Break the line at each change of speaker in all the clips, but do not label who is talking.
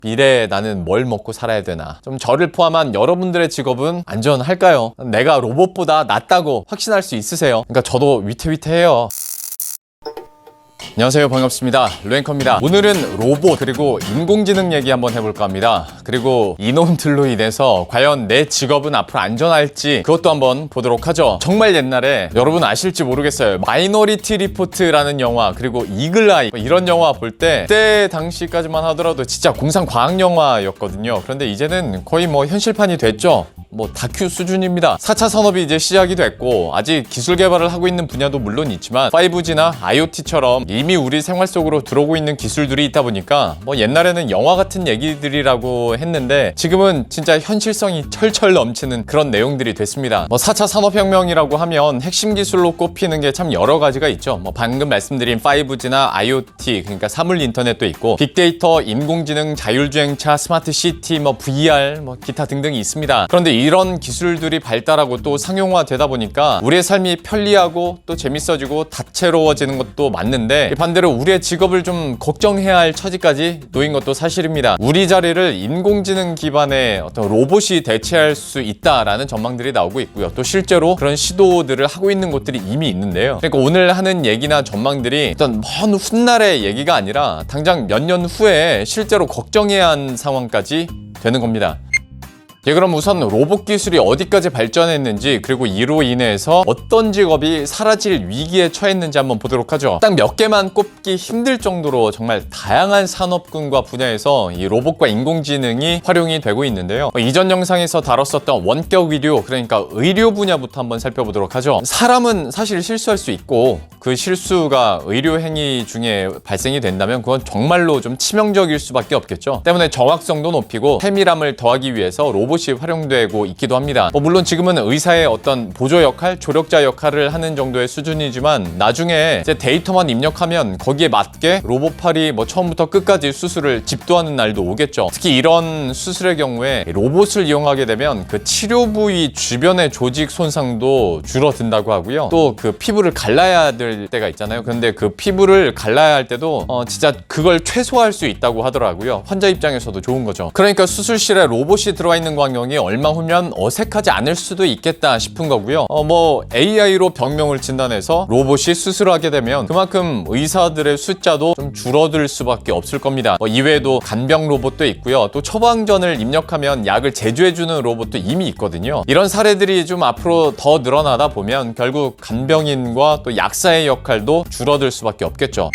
미래에 나는 뭘 먹고 살아야 되나. 좀 저를 포함한 여러분들의 직업은 안전할까요? 내가 로봇보다 낫다고 확신할 수 있으세요? 그러니까 저도 위태위태해요. 안녕하세요, 반갑습니다. 루앵커입니다. 오늘은 로봇 그리고 인공지능 얘기 한번 해볼까 합니다. 그리고 이놈들로 인해서 과연 내 직업은 앞으로 안전할지 그것도 한번 보도록 하죠. 정말 옛날에 여러분 아실지 모르겠어요. 마이너리티 리포트라는 영화, 그리고 이글아이 이런 영화 볼 때 그때 당시까지만 하더라도 진짜 공상 과학 영화였거든요. 그런데 이제는 거의 뭐 현실판이 됐죠. 뭐 다큐 수준입니다. 4차 산업이 이제 시작이 됐고 아직 기술 개발을 하고 있는 분야도 물론 있지만 5G나 IoT처럼 이미 우리 생활 속으로 들어오고 있는 기술들이 있다 보니까 뭐 옛날에는 영화 같은 얘기들이라고 했는데 지금은 진짜 현실성이 철철 넘치는 그런 내용들이 됐습니다. 뭐 4차 산업혁명이라고 하면 핵심 기술로 꼽히는 게 참 여러 가지가 있죠. 뭐 방금 말씀드린 5G나 IoT, 그러니까 사물 인터넷도 있고 빅데이터, 인공지능, 자율주행차, 스마트 시티, 뭐 VR, 뭐 기타 등등이 있습니다. 그런데 이런 기술들이 발달하고 또 상용화되다 보니까 우리의 삶이 편리하고 또 재밌어지고 다채로워지는 것도 맞는데 반대로 우리의 직업을 좀 걱정해야 할 처지까지 놓인 것도 사실입니다. 우리 자리를 인공지능 기반의 어떤 로봇이 대체할 수 있다라는 전망들이 나오고 있고요. 또 실제로 그런 시도들을 하고 있는 곳들이 이미 있는데요. 그러니까 오늘 하는 얘기나 전망들이 어떤 먼 훗날의 얘기가 아니라 당장 몇 년 후에 실제로 걱정해야 하는 상황까지 되는 겁니다. 예, 그럼 우선 로봇 기술이 어디까지 발전했는지, 그리고 이로 인해서 어떤 직업이 사라질 위기에 처했는지 한번 보도록 하죠. 딱 몇 개만 꼽기 힘들 정도로 정말 다양한 산업군과 분야에서 이 로봇과 인공지능이 활용이 되고 있는데요. 이전 영상에서 다뤘었던 원격 의료, 그러니까 의료 분야부터 한번 살펴보도록 하죠. 사람은 사실 실수할 수 있고 그 실수가 의료 행위 중에 발생이 된다면 그건 정말로 좀 치명적일 수밖에 없겠죠. 때문에 정확성도 높이고 세밀함을 더하기 위해서 로봇이 활용되고 있기도 합니다. 물론 지금은 의사의 어떤 보조 역할, 조력자 역할을 하는 정도의 수준이지만 나중에 이제 데이터만 입력하면 거기에 맞게 로봇팔이 뭐 처음부터 끝까지 수술을 집도하는 날도 오겠죠. 특히 이런 수술의 경우에 로봇을 이용하게 되면 그 치료 부위 주변의 조직 손상도 줄어든다고 하고요. 또 그 피부를 갈라야 될 때가 있잖아요. 근데 그 피부를 갈라야 할 때도 진짜 그걸 최소화할 수 있다고 하더라고요. 환자 입장에서도 좋은 거죠. 그러니까 수술실에 로봇이 들어와 있는 광경이 얼마 후면 어색하지 않을 수도 있겠다 싶은 거고요. 뭐 AI로 병명을 진단해서 로봇이 수술을 하게 되면 그만큼 의사들의 숫자도 좀 줄어들 수밖에 없을 겁니다. 이외에도 간병 로봇도 있고요. 또 처방전을 입력하면 약을 제조해주는 로봇도 이미 있거든요. 이런 사례들이 좀 앞으로 더 늘어나다 보면 결국 간병인과 또 약사의 역할도 줄어들 수밖에 없겠죠.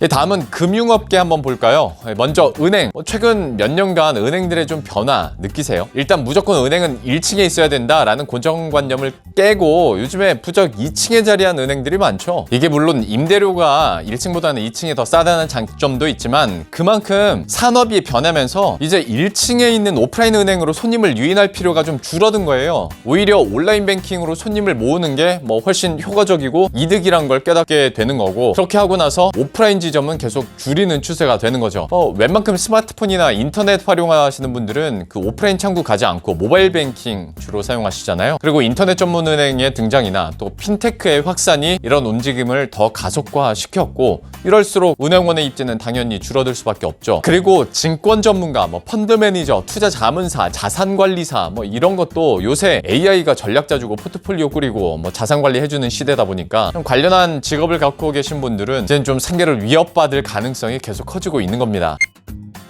다음은 금융업계 한번 볼까요? 먼저 은행. 최근 몇 년간 은행들의 좀 변화 느끼세요? 일단 무조건 은행은 1층에 있어야 된다라는 고정관념을 깨고 요즘에 부쩍 2층에 자리한 은행들이 많죠. 이게 물론 임대료가 1층보다는 2층이 더 싸다는 장점도 있지만 그만큼 산업이 변하면서 이제 1층에 있는 오프라인 은행으로 손님을 유인할 필요가 좀 줄어든 거예요. 오히려 온라인 뱅킹으로 손님을 모으는 게 뭐 훨씬 효과적이고 이득이란 걸 깨닫게 되는 거고, 그렇게 하고 나서 오프라인 지점은 계속 줄이는 추세가 되는 거죠. 웬만큼 스마트폰이나 인터넷 활용하시는 분들은 그 오프라인 창구 가지 않고 모바일 뱅킹 주로 사용하시잖아요. 그리고 인터넷 전문 은행의 등장이나 또 핀테크의 확산이 이런 움직임을 더 가속화시켰고, 이럴수록 은행원의 입지는 당연히 줄어들 수밖에 없죠. 그리고 증권 전문가, 펀드 매니저, 투자 자문사, 자산 관리사 이런 것도 요새 AI가 전략 짜주고 포트폴리오 꾸리고 자산 관리 해주는 시대다 보니까 좀 관련한 직업을 갖고 계신 분들은 이제는 좀 생계를 위협받을 가능성이 계속 커지고 있는 겁니다.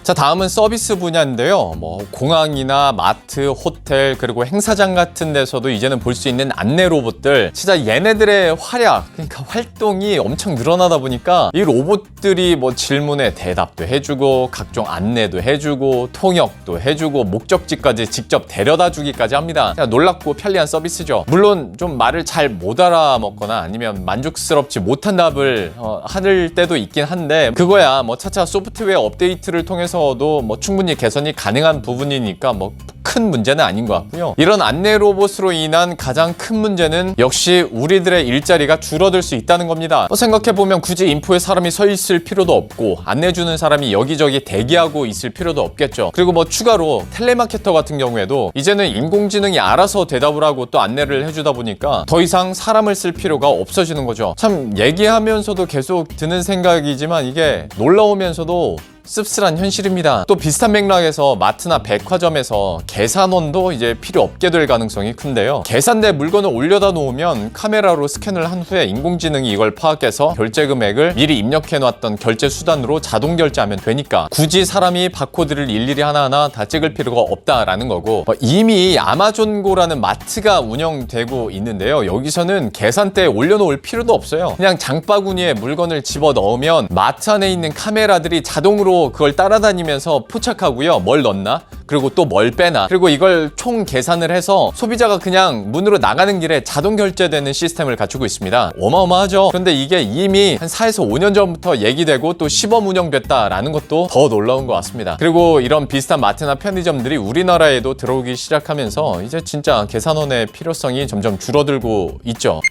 자, 다음은 서비스 분야인데요. 공항이나 마트, 호텔, 그리고 행사장 같은 데서도 이제는 볼 수 있는 안내 로봇들. 진짜 얘네들의 활약, 그러니까 활동이 엄청 늘어나다 보니까 이 로봇들이 질문에 대답도 해주고 각종 안내도 해주고 통역도 해주고 목적지까지 직접 데려다 주기까지 합니다. 그냥 놀랍고 편리한 서비스죠. 물론 좀 말을 잘 못 알아먹거나 아니면 만족스럽지 못한 답을 할 때도 있긴 한데 그거야 차차 소프트웨어 업데이트를 통해서 도 충분히 개선이 가능한 부분이니까 큰 문제는 아닌 것 같고요. 이런 안내 로봇으로 인한 가장 큰 문제는 역시 우리들의 일자리가 줄어들 수 있다는 겁니다. 생각해보면 굳이 인포에 사람이 서 있을 필요도 없고 안내주는 사람이 여기저기 대기하고 있을 필요도 없겠죠. 그리고 추가로 텔레마케터 같은 경우에도 이제는 인공지능이 알아서 대답을 하고 또 안내를 해주다 보니까 더 이상 사람을 쓸 필요가 없어지는 거죠. 참 얘기하면서도 계속 드는 생각이지만 이게 놀라우면서도 씁쓸한 현실입니다. 또 비슷한 맥락에서 마트나 백화점에서 계산원도 이제 필요 없게 될 가능성이 큰데요. 계산대에 물건을 올려다 놓으면 카메라로 스캔을 한 후에 인공지능이 이걸 파악해서 결제 금액을 미리 입력해 놨던 결제 수단으로 자동 결제하면 되니까 굳이 사람이 바코드를 일일이 하나하나 다 찍을 필요가 없다라는 거고, 이미 아마존고라는 마트가 운영되고 있는데요. 여기서는 계산대에 올려놓을 필요도 없어요. 그냥 장바구니에 물건을 집어 넣으면 마트 안에 있는 카메라들이 자동으로 그걸 따라다니면서 포착하고요. 뭘 넣나? 그리고 또 뭘 빼나? 그리고 이걸 총 계산을 해서 소비자가 그냥 문으로 나가는 길에 자동 결제되는 시스템을 갖추고 있습니다. 어마어마하죠? 그런데 이게 이미 한 4에서 5년 전부터 얘기되고 또 시범 운영됐다라는 것도 더 놀라운 것 같습니다. 그리고 이런 비슷한 마트나 편의점들이 우리나라에도 들어오기 시작하면서 이제 진짜 계산원의 필요성이 점점 줄어들고 있죠.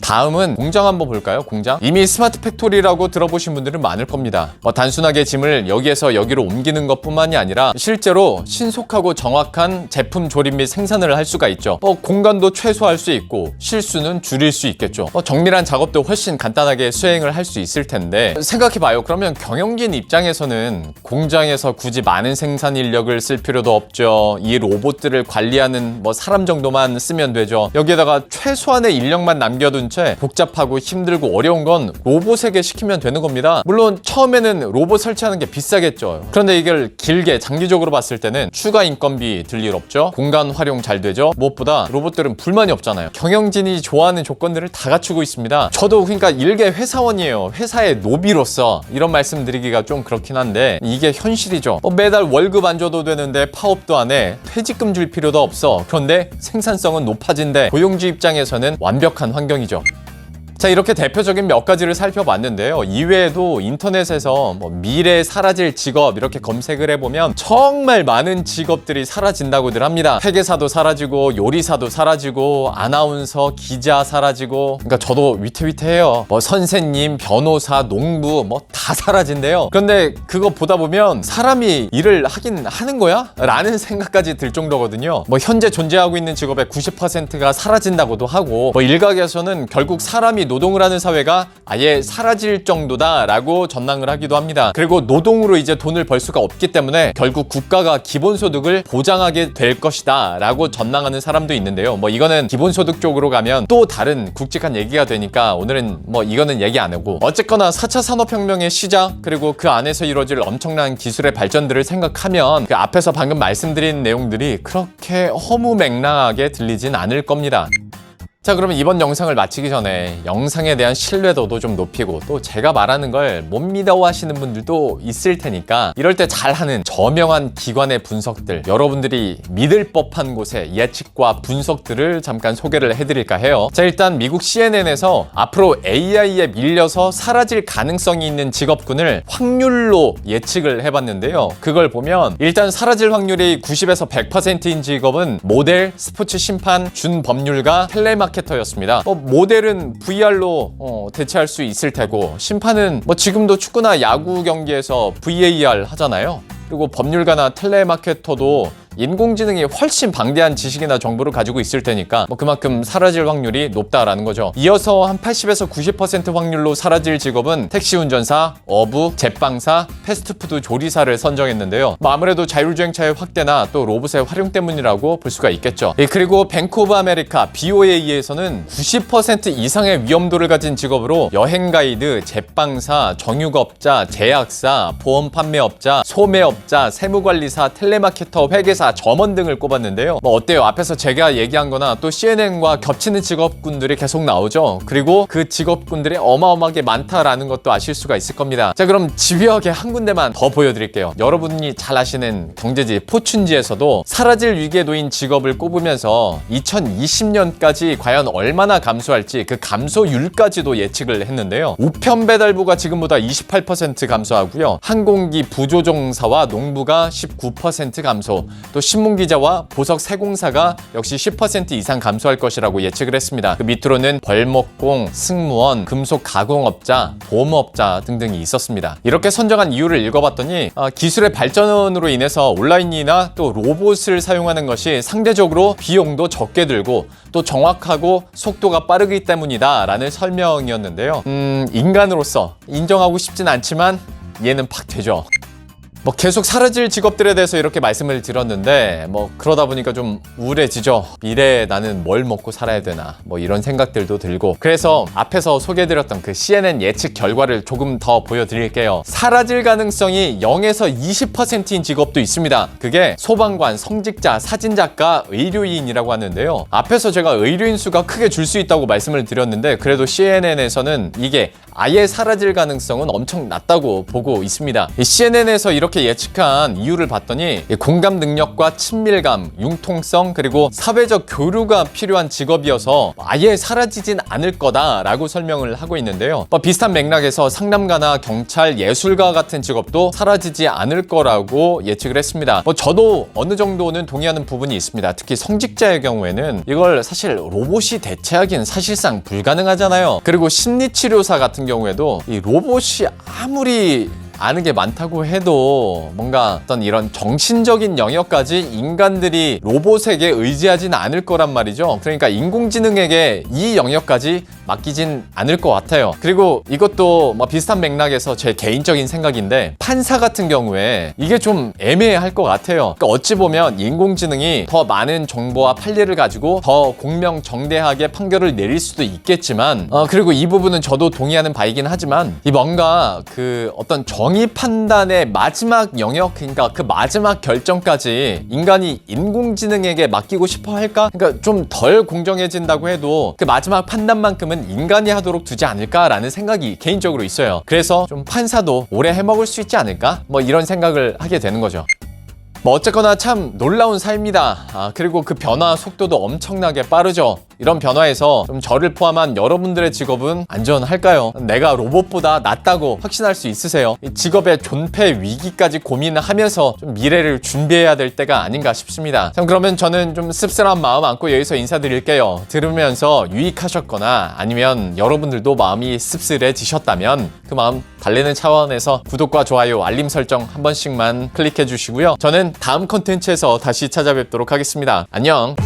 다음은 공장 한번 볼까요? 공장? 이미 스마트 팩토리라고 들어보신 분들은 많을 겁니다. 단순하게 짐을 여기에서 여기로 옮기는 것뿐만이 아니라 실제로 신속하고 정확한 제품 조립 및 생산을 할 수가 있죠. 공간도 최소화할 수 있고 실수는 줄일 수 있겠죠. 정밀한 작업도 훨씬 간단하게 수행을 할 수 있을 텐데, 생각해봐요. 그러면 경영진 입장에서는 공장에서 굳이 많은 생산 인력을 쓸 필요도 없죠. 이 로봇들을 관리하는 사람 정도만 쓰면 되죠. 여기에다가 최소한의 인력만 남겨둔 채 복잡하고 힘들고 어려운 건 로봇에게 시키면 되는 겁니다. 물론 처음에는 로봇 설치하는 게 비싸겠죠. 그런데 이걸 길게 장기적으로 봤을 때는 추가 인건비 들 일 없죠. 공간 활용 잘 되죠. 무엇보다 로봇들은 불만이 없잖아요. 경영진이 좋아하는 조건들을 다 갖추고 있습니다. 저도 그러니까 일개 회사원이에요. 회사의 노비로서 이런 말씀 드리기가 좀 그렇긴 한데 이게 현실이죠. 매달 월급 안 줘도 되는데 파업도 안 해. 퇴직금 줄 필요도 없어. 그런데 생산성은 높아진대. 고용주 입장에서는 완벽한 환경이죠. 자, 이렇게 대표적인 몇 가지를 살펴봤는데요. 이외에도 인터넷에서 미래 사라질 직업 이렇게 검색을 해보면 정말 많은 직업들이 사라진다고들 합니다. 회계사도 사라지고 요리사도 사라지고 아나운서, 기자 사라지고, 그러니까 저도 위태위태해요. 선생님, 변호사, 농부 다 사라진대요. 그런데 그거 보다 보면 사람이 일을 하긴 하는 거야? 라는 생각까지 들 정도거든요. 현재 존재하고 있는 직업의 90%가 사라진다고도 하고, 일각에서는 결국 사람이 노동을 하는 사회가 아예 사라질 정도다라고 전망을 하기도 합니다. 그리고 노동으로 이제 돈을 벌 수가 없기 때문에 결국 국가가 기본소득을 보장하게 될 것이다 라고 전망하는 사람도 있는데요. 이거는 기본소득 쪽으로 가면 또 다른 굵직한 얘기가 되니까 오늘은 이거는 얘기 안 하고, 어쨌거나 4차 산업혁명의 시작, 그리고 그 안에서 이루어질 엄청난 기술의 발전들을 생각하면 그 앞에서 방금 말씀드린 내용들이 그렇게 허무맹랑하게 들리진 않을 겁니다. 자, 그러면 이번 영상을 마치기 전에 영상에 대한 신뢰도도 좀 높이고, 또 제가 말하는 걸 못 믿어 하시는 분들도 있을 테니까 이럴 때 잘하는 저명한 기관의 분석들, 여러분들이 믿을 법한 곳의 예측과 분석들을 잠깐 소개를 해드릴까 해요. 자, 일단 미국 CNN에서 앞으로 AI에 밀려서 사라질 가능성이 있는 직업군을 확률로 예측을 해봤는데요. 그걸 보면 일단 사라질 확률이 90에서 100%인 직업은 모델, 스포츠 심판, 준법률가, 텔레마케터였습니다. 모델은 VR로 대체할 수 있을 테고, 심판은 지금도 축구나 야구 경기에서 VAR 하잖아요. 그리고 법률가나 텔레마케터도 인공지능이 훨씬 방대한 지식이나 정보를 가지고 있을 테니까 그만큼 사라질 확률이 높다라는 거죠. 이어서 한 80에서 90% 확률로 사라질 직업은 택시운전사, 어부, 제빵사, 패스트푸드 조리사를 선정했는데요. 아무래도 자율주행차의 확대나 또 로봇의 활용 때문이라고 볼 수가 있겠죠. 그리고 뱅크 오브 아메리카 BOA에서는 90% 이상의 위험도를 가진 직업으로 여행 가이드, 제빵사, 정육업자, 제약사, 보험 판매업자, 소매업자, 세무관리사, 텔레마케터, 회계사, 점원 등을 꼽았는데요. 어때요? 앞에서 제가 얘기한 거나 또 CNN과 겹치는 직업군들이 계속 나오죠. 그리고 그 직업군들이 어마어마하게 많다라는 것도 아실 수가 있을 겁니다. 자, 그럼 집요하게 한 군데만 더 보여드릴게요. 여러분이 잘 아시는 경제지 포춘지에서도 사라질 위기에 놓인 직업을 꼽으면서 2020년까지 과연 얼마나 감소할지 그 감소율까지도 예측을 했는데요. 우편 배달부가 지금보다 28% 감소하고요. 항공기 부조종사와 농부가 19% 감소, 또 신문기자와 보석 세공사가 역시 10% 이상 감소할 것이라고 예측을 했습니다. 그 밑으로는 벌목공, 승무원, 금속 가공업자, 보험업자 등등이 있었습니다. 이렇게 선정한 이유를 읽어봤더니 기술의 발전으로 인해서 온라인이나 또 로봇을 사용하는 것이 상대적으로 비용도 적게 들고 또 정확하고 속도가 빠르기 때문이다 라는 설명이었는데요. 인간으로서 인정하고 싶진 않지만 이해는 팍 되죠. 뭐 계속 사라질 직업들에 대해서 이렇게 말씀을 드렸는데 뭐 그러다 보니까 좀 우울해지죠. 미래에 나는 뭘 먹고 살아야 되나 뭐 이런 생각들도 들고, 그래서 앞에서 소개해드렸던 그 CNN 예측 결과를 조금 더 보여드릴게요. 사라질 가능성이 0에서 20%인 직업도 있습니다. 그게 소방관, 성직자, 사진작가, 의료인이라고 하는데요. 앞에서 제가 의료인 수가 크게 줄 수 있다고 말씀을 드렸는데 그래도 CNN에서는 이게 아예 사라질 가능성은 엄청 낮다고 보고 있습니다. 이 CNN에서 이렇게 예측한 이유를 봤더니 공감 능력과 친밀감, 융통성, 그리고 사회적 교류가 필요한 직업이어서 아예 사라지진 않을 거다라고 설명을 하고 있는데요. 비슷한 맥락에서 상담가나 경찰, 예술가 같은 직업도 사라지지 않을 거라고 예측을 했습니다. 저도 어느 정도는 동의하는 부분이 있습니다. 특히 성직자의 경우에는 이걸 사실 로봇이 대체하기는 사실상 불가능하잖아요. 그리고 심리치료사 같은 경우에도 이 로봇이 아무리 아는 게 많다고 해도 뭔가 어떤 이런 정신적인 영역까지 인간들이 로봇에게 의지하진 않을 거란 말이죠. 그러니까 인공지능에게 이 영역까지 맡기진 않을 것 같아요. 그리고 이것도 뭐 비슷한 맥락에서 제 개인적인 생각인데 판사 같은 경우에 이게 좀 애매할 것 같아요. 그러니까 어찌 보면 인공지능이 더 많은 정보와 판례를 가지고 더 공명정대하게 판결을 내릴 수도 있겠지만 그리고 이 부분은 저도 동의하는 바이긴 하지만 이 뭔가 그 어떤 정의 판단의 마지막 영역, 그러니까 그 마지막 결정까지 인간이 인공지능에게 맡기고 싶어 할까? 그러니까 좀 덜 공정해진다고 해도 그 마지막 판단만큼은 인간이 하도록 두지 않을까라는 생각이 개인적으로 있어요. 그래서 좀 판사도 오래 해먹을 수 있지 않을까? 뭐 이런 생각을 하게 되는 거죠. 뭐 어쨌거나 참 놀라운 사회입니다. 그리고 그 변화 속도도 엄청나게 빠르죠. 이런 변화에서 좀 저를 포함한 여러분들의 직업은 안전할까요? 내가 로봇보다 낫다고 확신할 수 있으세요? 이 직업의 존폐 위기까지 고민하면서 좀 미래를 준비해야 될 때가 아닌가 싶습니다. 그러면 저는 좀 씁쓸한 마음 안고 여기서 인사드릴게요. 들으면서 유익하셨거나 아니면 여러분들도 마음이 씁쓸해지셨다면 그 마음 달래는 차원에서 구독과 좋아요, 알림 설정 한 번씩만 클릭해 주시고요. 저는 다음 컨텐츠에서 다시 찾아뵙도록 하겠습니다. 안녕!